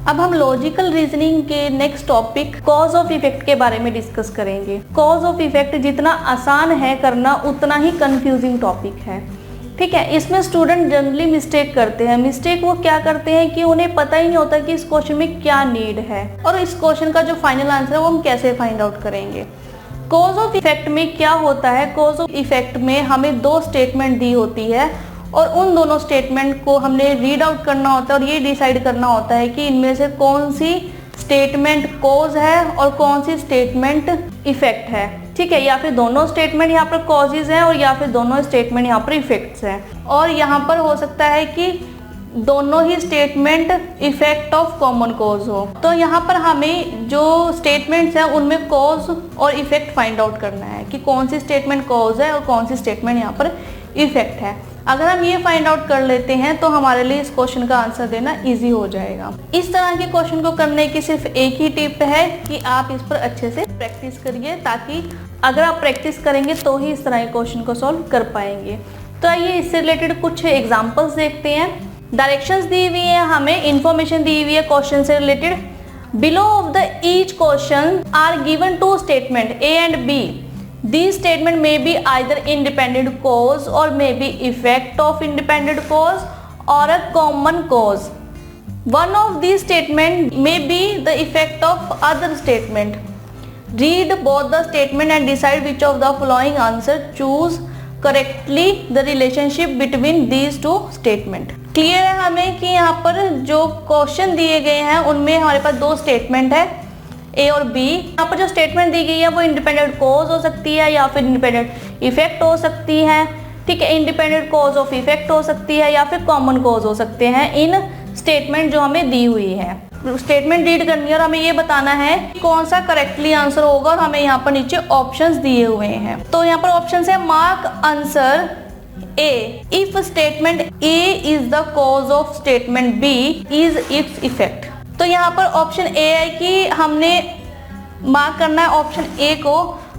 अब हम logical reasoning के next topic cause of effect के बारे में डिस्कस करेंगे। कॉज ऑफ इफेक्ट जितना आसान है करना उतना ही कंफ्यूजिंग टॉपिक है, ठीक है। इसमें स्टूडेंट जनरली मिस्टेक करते हैं। मिस्टेक वो क्या करते हैं कि उन्हें पता ही नहीं होता कि इस क्वेश्चन में क्या नीड है और इस क्वेश्चन का जो फाइनल आंसर है वो हम कैसे फाइंड आउट करेंगे। कॉज ऑफ इफेक्ट में क्या होता है, कॉज ऑफ इफेक्ट में हमें दो स्टेटमेंट दी होती है और उन दोनों स्टेटमेंट को हमने रीड आउट करना होता है और ये डिसाइड करना होता है कि इनमें से कौन सी स्टेटमेंट कॉज है और कौन सी स्टेटमेंट इफेक्ट है, ठीक है। या फिर दोनों स्टेटमेंट यहाँ पर कॉजेज हैं और या फिर दोनों स्टेटमेंट यहाँ पर इफेक्ट्स हैं, और यहाँ पर हो सकता है कि दोनों ही statement effect of common cause हो। तो यहाँ पर हमें जो स्टेटमेंट्स हैं उनमें कॉज और इफेक्ट फाइंड आउट करना है कि कौन सी स्टेटमेंट कॉज है और कौन सी स्टेटमेंट यहाँ पर इफेक्ट है। अगर हम ये फाइंड आउट कर लेते हैं तो हमारे लिए इस क्वेश्चन का आंसर देना इजी हो जाएगा। इस तरह के क्वेश्चन को करने की सिर्फ एक ही टिप है कि आप इस पर अच्छे से प्रैक्टिस करिए, ताकि अगर आप प्रैक्टिस करेंगे तो ही इस तरह के क्वेश्चन को सॉल्व कर पाएंगे। तो आइए इससे रिलेटेड कुछ एग्जाम्पल्स देखते हैं। डायरेक्शंस दी हुई है, हमें इंफॉर्मेशन दी हुई है क्वेश्चन से related. Below of the each question are given two statement A and B. These statement may be either independent cause or may be effect of independent cause or a common cause. One of these statement may be the effect of other statement. Read both the statement and decide which of the following answer. Choose correctly the relationship between these two statement. Clear है हमें कि यहाँ पर जो question दिए गए हैं उनमें हमारे पास दो स्टेटमेंट है ए और बी। यहाँ पर जो स्टेटमेंट दी गई है वो इंडिपेंडेंट कॉज हो सकती है या फिर इंडिपेंडेंट इफेक्ट हो सकती है, ठीक है। इंडिपेंडेंट कॉज ऑफ इफेक्ट हो सकती है या फिर कॉमन कॉज हो सकते हैं इन स्टेटमेंट जो हमें दी हुई है। स्टेटमेंट रीड करनी है और हमें ये बताना है कौन सा करेक्टली आंसर होगा, और हमें यहाँ पर नीचे ऑप्शंस दिए हुए हैं। तो यहाँ पर ऑप्शन है mark answer A if statement A is the cause of statement B is its effect. तो यहाँ पर ऑप्शन ए है कि हमने मार्क करना है ऑप्शन ए को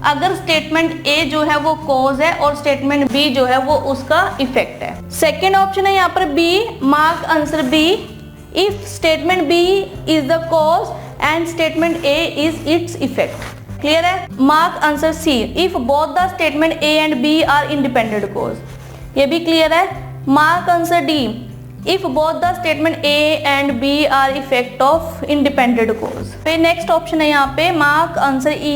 अगर स्टेटमेंट ए जो है वो कॉज है और स्टेटमेंट बी जो है वो उसका इफेक्ट है। सेकेंड ऑप्शन है यहाँ पर B, mark answer B if statement B is the cause and statement A is its effect. Clear है। Mark answer C if both the statement A and B are independent cause, ये भी clear है। Mark answer D if both the statement A and B are effect of independent cause। फिर next option है यहाँ पे mark answer E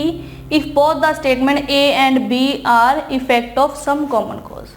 if both the statement A and B are effect of some common cause।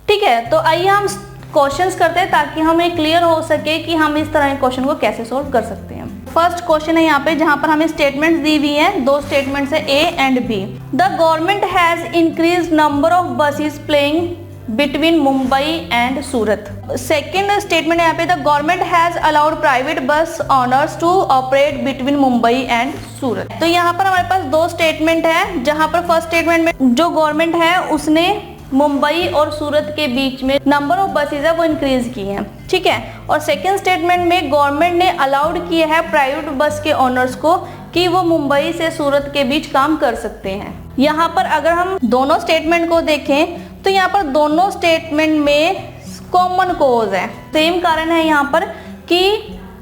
ठीक है, तो आइए हम questions करते हैं ताकि हमें क्लियर हो सके कि हम इस तरह के क्वेश्चन को कैसे सोल्व कर सकते हैं। फर्स्ट क्वेश्चन है यहाँ पे जहाँ पर हमें स्टेटमेंट्स दी हुई हैं, दो स्टेटमेंट्स है A and B। The government has increase number of buses playing between Mumbai and Surat. Second statement यहाँ पे the government has allowed private bus owners to operate between Mumbai and Surat. तो यहाँ पर हमारे पास दो स्टेटमेंट है, जहाँ पर फर्स्ट स्टेटमेंट में जो गवर्नमेंट है उसने मुंबई और सूरत के बीच में नंबर ऑफ बसेज है वो इंक्रीज की है, ठीक है। और सेकेंड स्टेटमेंट में गवर्नमेंट ने अलाउड किया है प्राइवेट बस के ऑनर्स को कि वो मुंबई से सूरत के बीच काम कर सकते हैं। यहाँ पर अगर हम दोनों स्टेटमेंट को देखें तो यहाँ पर दोनों स्टेटमेंट में कॉमन कॉज है। सेम कारण है यहाँ पर कि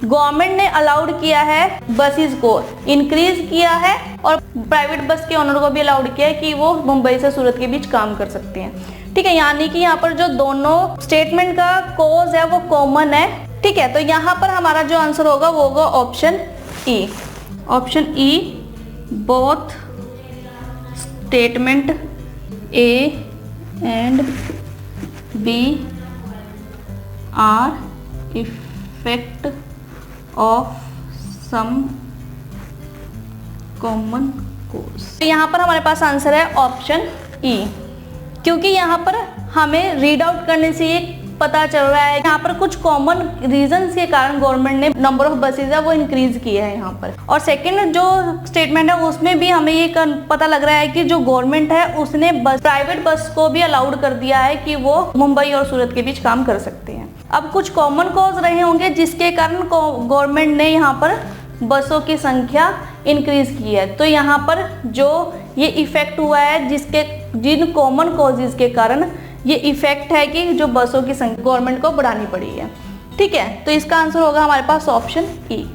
गवर्नमेंट ने अलाउड किया है बसेस को इंक्रीज किया है और प्राइवेट बस के ओनर को भी अलाउड किया है कि वो मुंबई से सूरत के बीच काम कर सकते हैं, ठीक है। यानी कि यहाँ पर जो दोनों स्टेटमेंट का कॉज है वो कॉमन है, ठीक है। तो यहाँ पर हमारा जो आंसर होगा वो होगा option E. Option E both statement A and B are effect of some common cause। यहाँ पर हमारे पास आंसर है ऑप्शन ई, क्योंकि यहाँ पर हमें रीड आउट करने से ये पता चल रहा है यहाँ पर कुछ कॉमन रीजंस के कारण गवर्नमेंट ने नंबर ऑफ बसेज है वो इंक्रीज किया है यहाँ पर। और सेकंड जो स्टेटमेंट है उसमें भी हमें ये पता लग रहा है कि जो गवर्नमेंट है उसने प्राइवेट बस को भी अलाउड कर दिया है कि वो मुंबई और सूरत के बीच काम कर सकते हैं। अब कुछ कॉमन कॉज रहे होंगे जिसके कारण गवर्नमेंट ने यहाँ पर बसों की संख्या इंक्रीज की है। तो यहाँ पर जो ये इफेक्ट हुआ है जिन कॉमन कॉजेज के कारण ये इफेक्ट है कि जो बसों की संख्या गवर्नमेंट को बढ़ानी पड़ी है। ठीक है, तो इसका आंसर होगा हमारे पास ऑप्शन ई।